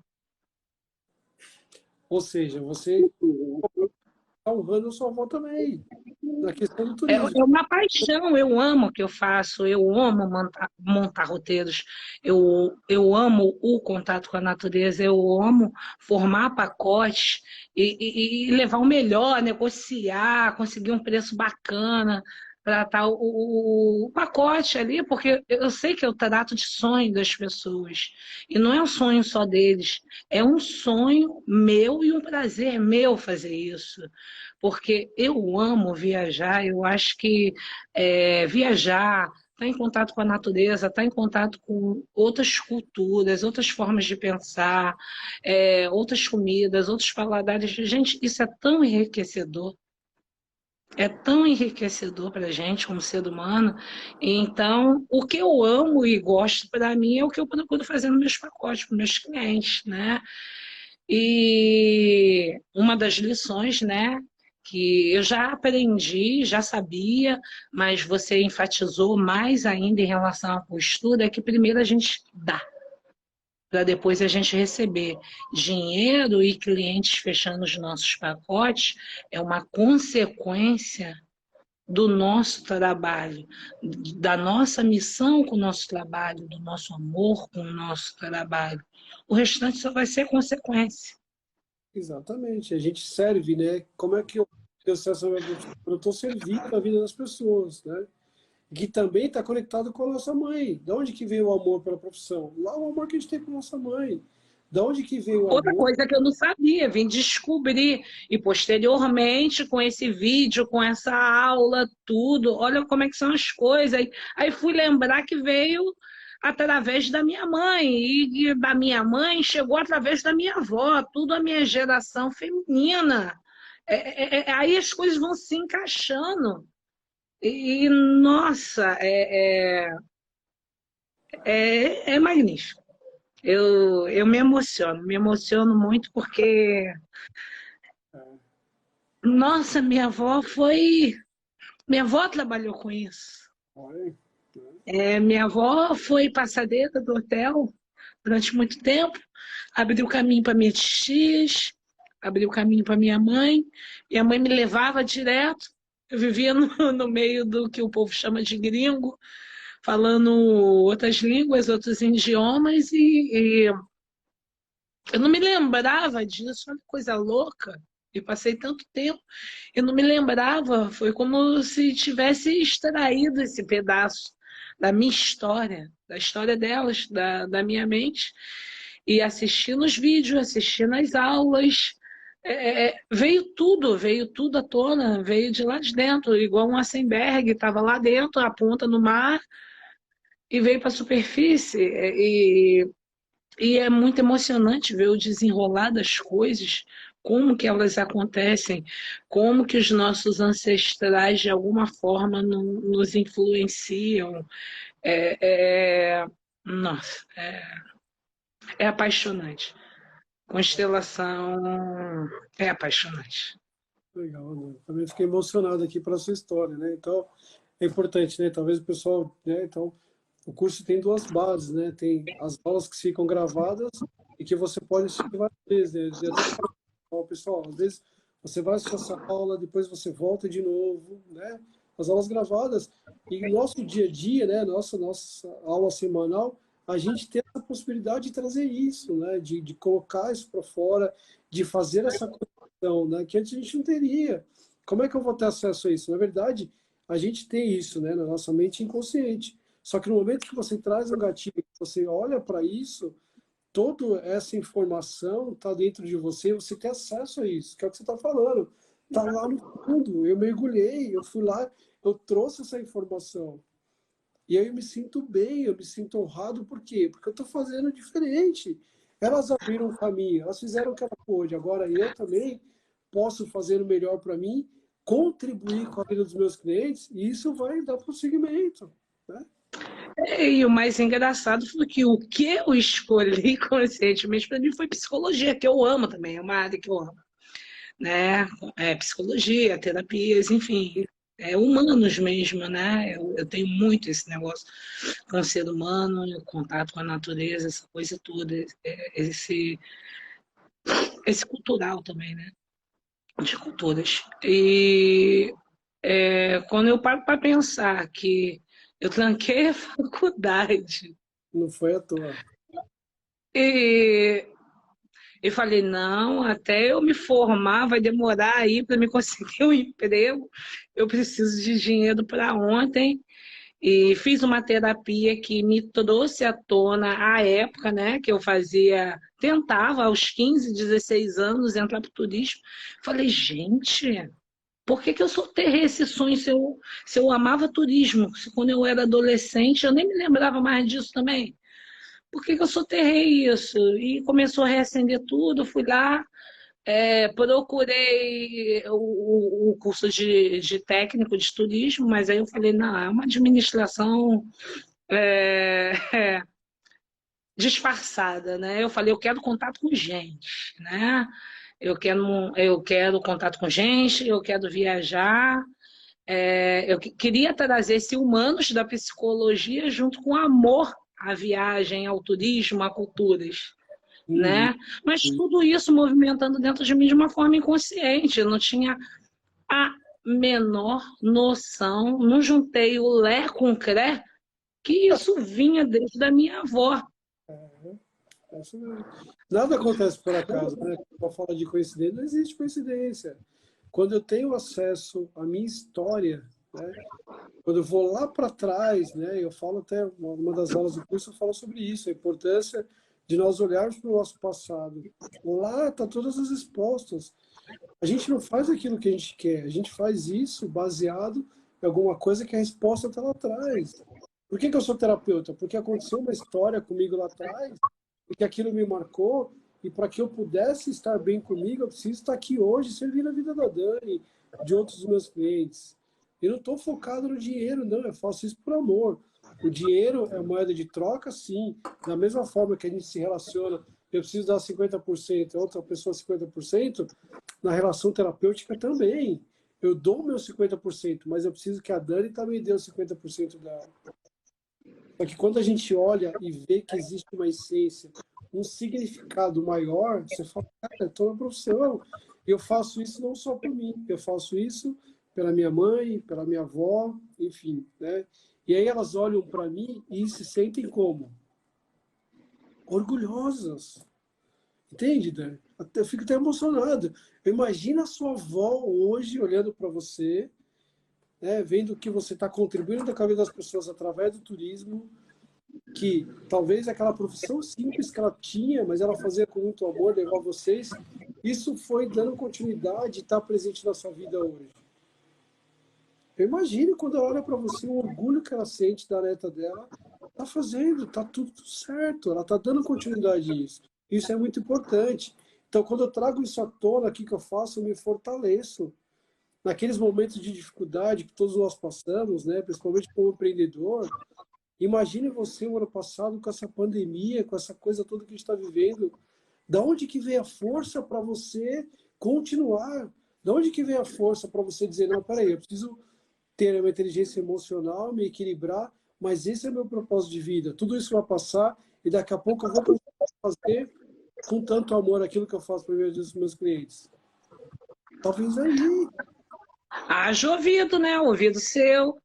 Ou seja, você está honrando a sua avó também, na questão do turismo. É uma paixão, eu amo o que eu faço, eu amo montar roteiros, eu amo o contato com a natureza, eu amo formar pacotes e levar o melhor, negociar, conseguir um preço bacana para estar o pacote ali, porque eu sei que eu trato de sonho das pessoas, e não é um sonho só deles, é um sonho meu e um prazer meu fazer isso. Porque eu amo viajar, eu acho que viajar, estar em contato com a natureza, estar em contato com outras culturas, outras formas de pensar, outras comidas, outros paladares. Gente, isso é tão enriquecedor. É tão enriquecedor para a gente como ser humano. Então, o que eu amo e gosto para mim é o que eu procuro fazer nos meus pacotes, para os meus clientes, né? E uma das lições, né, que eu já aprendi, já sabia, mas você enfatizou mais ainda em relação à postura, é que primeiro a gente dá, para depois a gente receber. Dinheiro e clientes fechando os nossos pacotes é uma consequência do nosso trabalho, da nossa missão com o nosso trabalho, do nosso amor com o nosso trabalho. O restante só vai ser consequência. Exatamente. A gente serve, né? Como é que eu acesso a minha profissão? Eu estou servindo a vida das pessoas, né? Que também está conectado com a nossa mãe. Da onde que veio o amor pela profissão? Lá o amor que a gente tem com a nossa mãe. Da onde que veio o Outra amor? coisa que eu não sabia, vim descobrir. E posteriormente, com esse vídeo, com essa aula, tudo, olha como é que são as coisas. Aí fui lembrar que veio através da minha mãe, e da minha mãe chegou através da minha avó, tudo a minha geração feminina. Aí as coisas vão se encaixando. Nossa, é magnífico. Eu me emociono muito porque nossa, minha avó foi. Minha avó trabalhou com isso. Olha, Minha avó foi passadeira do hotel durante muito tempo, abriu caminho para minhas tias, abriu caminho para minha mãe. Minha mãe me levava direto. Eu vivia no meio do que o povo chama de gringo, falando outras línguas, outros idiomas, e eu não me lembrava disso, olha que coisa louca. Eu passei tanto tempo, eu não me lembrava, foi como se tivesse extraído esse pedaço da minha história, da história delas, da minha mente, e assistindo os vídeos, assistindo as aulas, veio tudo à tona, veio de lá de dentro, igual um iceberg, estava lá dentro, a ponta no mar, e veio para a superfície, e é muito emocionante ver o desenrolar das coisas, como que elas acontecem, como que os nossos ancestrais, de alguma forma, nos influenciam. Nossa, é apaixonante. Constelação é apaixonante. legal, né? Também fiquei emocionado aqui pela sua história, né? Então, é importante, né? Talvez o pessoal, né? Então, o curso tem duas bases, né? Tem as aulas que ficam gravadas e que você pode assistir várias vezes, né? Eu até falo, ó, pessoal, às vezes você vai assistir essa aula, depois você volta de novo, né? As aulas gravadas e o nosso dia a dia, né? Nossa aula semanal, a gente ter essa possibilidade de trazer isso, né? De colocar isso para fora, de fazer essa conexão, né? Que antes a gente não teria. Como é que eu vou ter acesso a isso? Na verdade, a gente tem isso, né? Na nossa mente inconsciente. Só que no momento que você traz um gatilho, que você olha para isso, toda essa informação está dentro de você, você tem acesso a isso, que é o que você está falando. Está lá no fundo, eu mergulhei, eu fui lá, eu trouxe essa informação. E aí eu me sinto bem, eu me sinto honrado, por quê? Porque eu estou fazendo diferente. Elas abriram um caminho, elas fizeram o que ela pôde, agora eu também posso fazer o melhor para mim, contribuir com a vida dos meus clientes, e isso vai dar prosseguimento, né? E o mais engraçado foi que o que eu escolhi conscientemente para mim foi psicologia, que eu amo também, é uma área que eu amo, né? Psicologia, terapias, enfim, humanos mesmo, né? Eu tenho muito esse negócio com o ser humano, contato com a natureza, essa coisa toda, esse cultural também, né? De culturas. E quando eu paro para pensar que eu tranquei a faculdade Não foi à toa. e eu falei, não, até eu me formar vai demorar aí para me conseguir um emprego, eu preciso de dinheiro para ontem. E fiz uma terapia que me trouxe à tona a época, né, que eu fazia, tentava aos 15, 16 anos entrar para o turismo. Falei, gente, por que que eu soterrei esse sonho se eu amava turismo? Se quando eu era adolescente, eu nem me lembrava mais disso também. Por que que eu soterrei isso? E começou a reacender tudo, fui lá, procurei o curso de técnico de turismo, mas aí eu falei, não, é uma administração é, disfarçada, né? Eu falei, eu quero contato com gente, né? Eu quero contato com gente, eu quero viajar. Eu queria trazer esse humanos da psicologia junto com amor à viagem, ao turismo, a culturas, Uhum. né? Mas tudo isso movimentando dentro de mim de uma forma inconsciente. Eu não tinha a menor noção, não juntei o lé com o cré, que isso vinha desde a minha avó. É isso mesmo. Nada acontece por acaso, né? Para falar de coincidência, não existe coincidência. Quando eu tenho acesso à minha história, né? Quando eu vou lá para trás, né? Eu falo até uma das aulas do curso, eu falo sobre isso, a importância de nós olharmos para o nosso passado. Lá está todas as respostas. A gente não faz aquilo que a gente quer, a gente faz isso baseado em alguma coisa que a resposta está lá atrás. Por que que eu sou terapeuta? Porque aconteceu uma história comigo lá atrás e que aquilo me marcou, e para que eu pudesse estar bem comigo, eu preciso estar aqui hoje, servindo a vida da Dani, de outros dos meus clientes. Eu não estou focado no dinheiro, não, eu faço isso por amor. O dinheiro é moeda de troca, sim. Da mesma forma que a gente se relaciona, eu preciso dar 50%, a outra pessoa 50%, na relação terapêutica também. Eu dou o meu 50%, mas eu preciso que a Dani também dê os 50% dela. Só que quando a gente olha e vê que existe uma essência, um significado maior, você fala, cara, eu estou na profissão, eu faço isso não só por mim, eu faço isso pela minha mãe, pela minha avó, enfim, né? E aí elas olham para mim e se sentem como? Orgulhosas. Entende, Dan? Eu fico até emocionado. Imagina a sua avó hoje olhando para você, né, vendo que você está contribuindo na vida das pessoas através do turismo, que talvez aquela profissão simples que ela tinha, mas ela fazia com muito amor, levar vocês, isso foi dando continuidade e está presente na sua vida hoje. Eu imagino quando ela olha para você, o orgulho que ela sente da neta dela, está fazendo, está tudo certo, ela está dando continuidade a isso. Isso é muito importante. Então, quando eu trago isso à tona aqui que eu faço, eu me fortaleço. Naqueles momentos de dificuldade que todos nós passamos, né, principalmente como empreendedor, imagine você o ano passado com essa pandemia, com essa coisa toda que a gente está vivendo. Da onde que vem a força para você continuar? Da onde que vem a força para você dizer, não, peraí, eu preciso ter uma inteligência emocional, me equilibrar, mas esse é o meu propósito de vida. Tudo isso vai passar e daqui a pouco eu vou conseguir fazer com tanto amor aquilo que eu faço para os meus clientes. Talvez aí. Haja ouvido, né? Ouvido seu,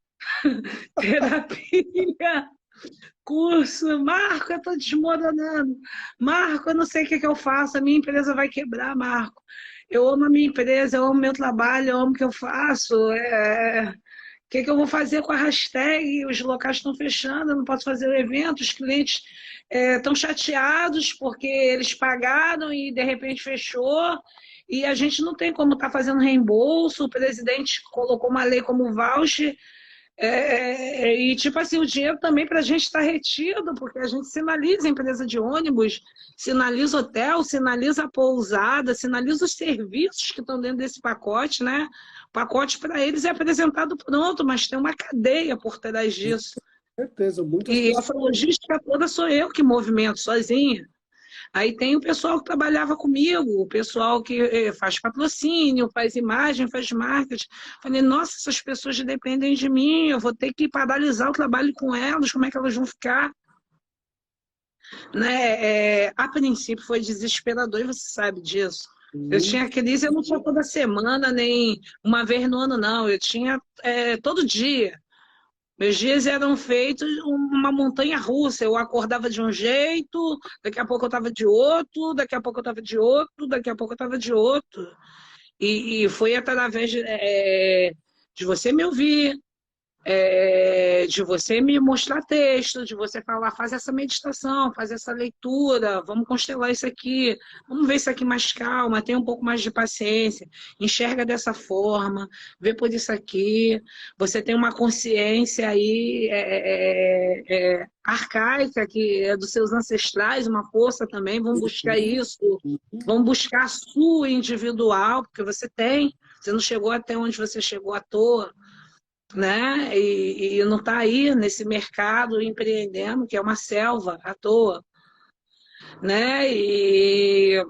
terapia, curso, Marco, eu estou desmoronando, Marco, eu não sei o que eu faço, a minha empresa vai quebrar, Marco. Eu amo a minha empresa, eu amo meu trabalho, eu amo o que eu faço. O que eu vou fazer com a hashtag? Os locais estão fechando, eu não posso fazer o evento, os clientes estão chateados porque eles pagaram e de repente fechou. E a gente não tem como estar fazendo reembolso, o presidente colocou uma lei como voucher, e tipo assim, o dinheiro também para a gente está retido, porque a gente sinaliza a empresa de ônibus, sinaliza hotel, sinaliza a pousada, sinaliza os serviços que estão dentro desse pacote, né? O pacote para eles é apresentado pronto, mas tem uma cadeia por trás disso. Com certeza, muitas E pessoas. essa logística toda sou eu que movimento sozinha. Aí tem o pessoal que trabalhava comigo, o pessoal que faz patrocínio, faz imagem, faz marketing. Falei, nossa, essas pessoas dependem de mim, eu vou ter que paralisar o trabalho com elas, como é que elas vão ficar? Né? A princípio foi desesperador, e você sabe disso. Eu tinha crise, eu não tinha toda semana, nem uma vez no ano, não. Eu tinha todo dia. Meus dias eram feitos uma montanha russa. Eu acordava de um jeito, daqui a pouco eu estava de outro, daqui a pouco eu estava de outro, daqui a pouco eu estava de outro. E foi através de você me ouvir, de você me mostrar texto, de você falar, faz essa meditação, faz essa leitura, vamos constelar isso aqui, vamos ver isso aqui mais calma, tenha um pouco mais de paciência, enxerga dessa forma, vê por isso aqui, você tem uma consciência aí arcaica, que é dos seus ancestrais, uma força também, vamos buscar isso, vamos buscar a sua individual, porque você tem, você não chegou até onde você chegou à toa, né? E não está aí nesse mercado empreendendo, que é uma selva à toa, né? E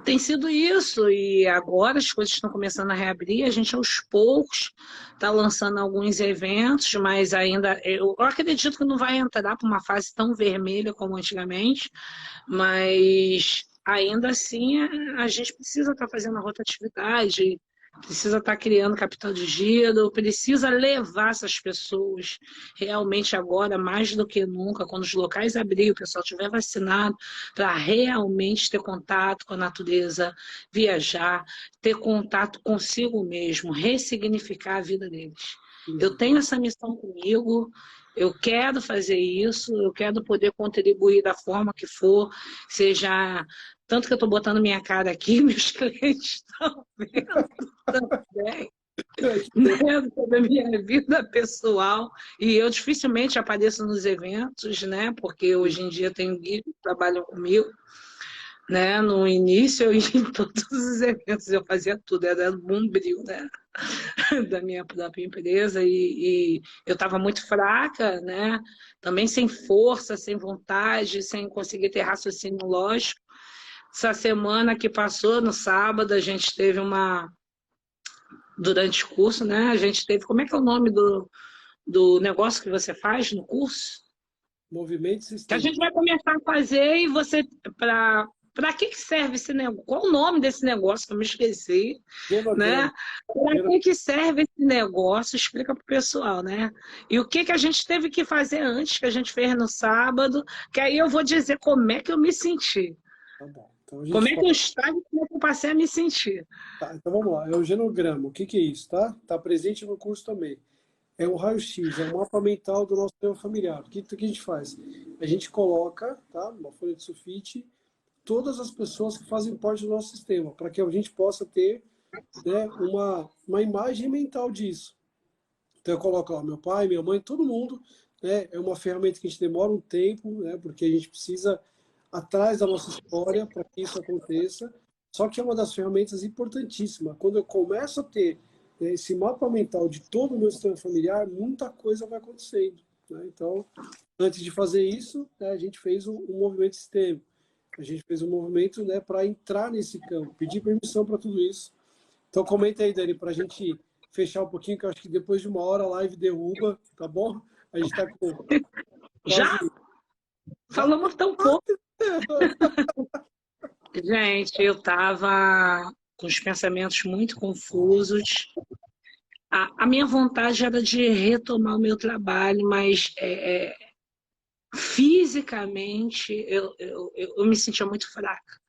tem sido isso, e agora as coisas estão começando a reabrir, a gente aos poucos está lançando alguns eventos, mas ainda eu acredito que não vai entrar para uma fase tão vermelha como antigamente, mas ainda assim a gente precisa estar fazendo a rotatividade, precisa estar criando capital de giro, precisa levar essas pessoas realmente agora, mais do que nunca, quando os locais abrirem, o pessoal estiver vacinado, para realmente ter contato com a natureza, viajar, ter contato consigo mesmo, ressignificar a vida deles. Eu tenho essa missão comigo, eu quero fazer isso, eu quero poder contribuir da forma que for, seja... Tanto que eu estou botando minha cara aqui, meus clientes estão vendo também, né, sobre a minha vida pessoal. E eu dificilmente apareço nos eventos, né, porque hoje em dia tenho guias que trabalham comigo. Né? No início, eu ia em todos os eventos, eu fazia tudo, era o bombril, né? Da minha própria empresa, e eu estava muito fraca, né? Também sem força, sem vontade, sem conseguir ter raciocínio lógico. Essa semana que passou, no sábado, a gente teve durante o curso, né? A gente teve, como é que é o nome do negócio que você faz no curso? Movimento Que a sistêmico. gente vai começar a fazer e você, para que serve esse negócio? Qual o nome desse negócio que eu me esqueci, né? Para que serve esse negócio? Explica para o pessoal, né? E o que a gente teve que fazer antes, que a gente fez no sábado, que aí eu vou dizer como é que eu me senti. Tá bom. Então, Como é que eu estava e como é que eu passei a me sentir. Tá, então vamos lá. É o genograma. O que é isso, tá? Está presente no curso também. É um raio-x, é um mapa mental do nosso sistema familiar. O que a gente faz? A gente coloca, tá, numa folha de sulfite, todas as pessoas que fazem parte do nosso sistema, para que a gente possa ter, né, uma imagem mental disso. Então eu coloco lá meu pai, minha mãe, todo mundo, né? É uma ferramenta que a gente demora um tempo, né? Porque a gente precisa atrás da nossa história para que isso aconteça. Só que é uma das ferramentas importantíssimas. Quando eu começo a ter, né, esse mapa mental de todo o meu sistema familiar, muita coisa vai acontecendo, né? Então, antes de fazer isso, né, a gente fez um movimento sistêmico. A gente fez um movimento, né, para entrar nesse campo, pedir permissão para tudo isso. Então comenta aí, Dani, para a gente fechar um pouquinho, que eu acho que depois de uma hora a live derruba, tá bom? A gente está com Já? quase... Falamos tão pouco. Gente, eu estava com os pensamentos muito confusos. A minha vontade era de retomar o meu trabalho, mas fisicamente, eu me sentia muito fraca.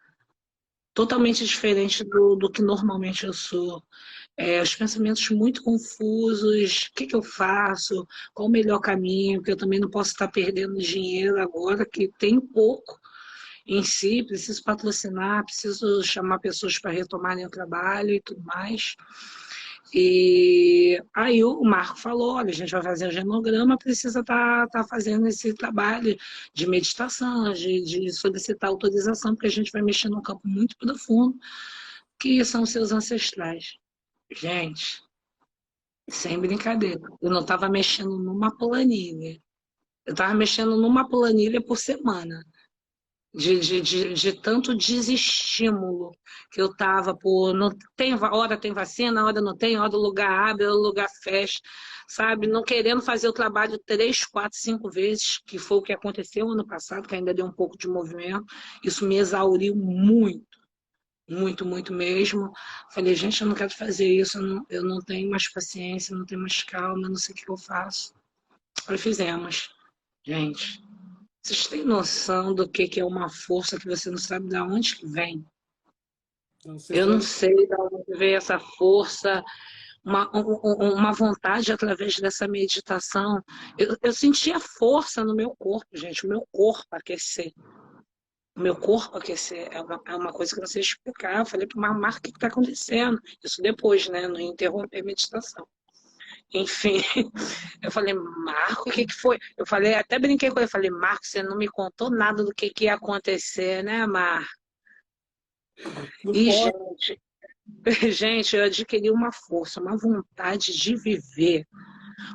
Totalmente diferente do que normalmente eu sou. Os pensamentos muito confusos, o que, que eu faço, qual o melhor caminho, porque eu também não posso estar perdendo dinheiro agora, que tem pouco em si, preciso patrocinar, preciso chamar pessoas para retomarem o trabalho e tudo mais. E aí o Marco falou, olha, a gente vai fazer o genograma, precisa estar fazendo esse trabalho de meditação, de solicitar autorização, porque a gente vai mexer num campo muito profundo, que são seus ancestrais. Gente, sem brincadeira, eu não estava mexendo numa planilha, eu estava mexendo numa planilha por semana. De tanto desestímulo que eu estava por não tem hora tem vacina, hora não tem, hora o lugar abre, hora o lugar fecha, sabe? Não querendo fazer o trabalho 3, 4, 5 vezes, que foi o que aconteceu ano passado, que ainda deu um pouco de movimento. Isso me exauriu muito, muito, muito mesmo. Falei, gente, eu não quero fazer isso, eu não tenho mais paciência, não tenho mais calma, não sei o que eu faço. Aí fizemos, gente. Vocês têm noção do que é uma força que você não sabe de onde que vem? Eu não sei de onde veio essa força, uma vontade através dessa meditação. Eu sentia força no meu corpo, gente, o meu corpo aquecer. O meu corpo aquecer é uma coisa que eu não sei explicar. Eu falei para uma marca o que está acontecendo. Isso depois, né? Não interromper a meditação. Enfim, eu falei, Marco, o que que foi? Eu falei, até brinquei com ele, falei, Marco, você não me contou nada do que ia acontecer, né, Marco? E, gente, eu adquiri uma força, uma vontade de viver,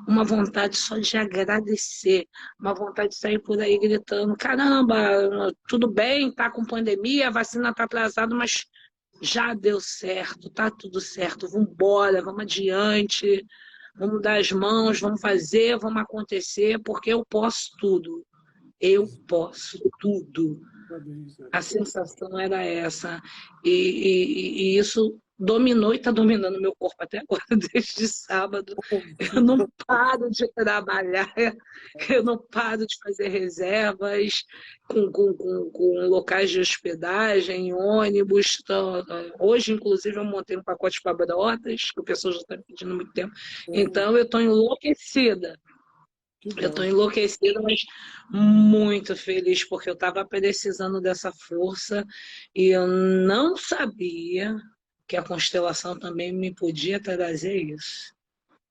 uma vontade só de agradecer, uma vontade de sair por aí gritando, caramba, tudo bem, tá com pandemia, a vacina tá atrasada, mas já deu certo, tá tudo certo, vamos embora, vamos adiante. Vamos dar as mãos, vamos fazer, vamos acontecer, porque eu posso tudo. Eu posso tudo. A sensação era essa. E isso dominou e está dominando meu corpo até agora, desde sábado. Eu não paro de trabalhar, eu não paro de fazer reservas com locais de hospedagem, ônibus. Hoje, inclusive, eu montei um pacote para Brotas, que o pessoal já está pedindo há muito tempo. Então, eu estou enlouquecida. Eu estou enlouquecida, mas muito feliz, porque eu estava precisando dessa força e eu não sabia que a constelação também me podia trazer isso.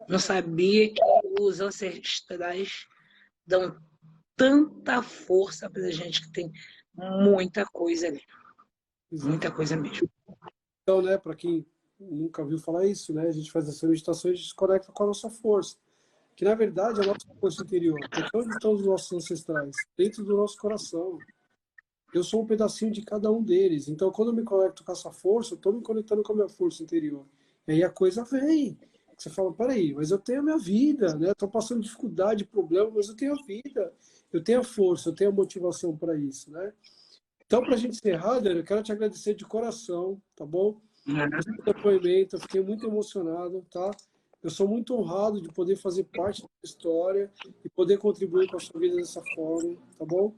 Não sabia que os ancestrais dão tanta força para a gente, que tem muita coisa ali. Muita coisa mesmo. Então, né, para quem nunca ouviu falar isso, né, a gente faz essa meditação e a gente se conecta com a nossa força. Que, na verdade, é a nossa força interior. Porque onde estão os nossos ancestrais? Dentro do nosso coração. Eu sou um pedacinho de cada um deles. Então, quando eu me conecto com essa força, eu estou me conectando com a minha força interior. E aí a coisa vem. Você fala, peraí, mas eu tenho a minha vida, né? Estou passando dificuldade, problema, mas eu tenho a vida. Eu tenho a força, eu tenho a motivação para isso, né? Então, para a gente encerrar, Dani, eu quero te agradecer de coração, tá bom? Esse depoimento, eu fiquei muito emocionado, tá? Eu sou muito honrado de poder fazer parte da história e poder contribuir com a sua vida dessa forma, tá bom?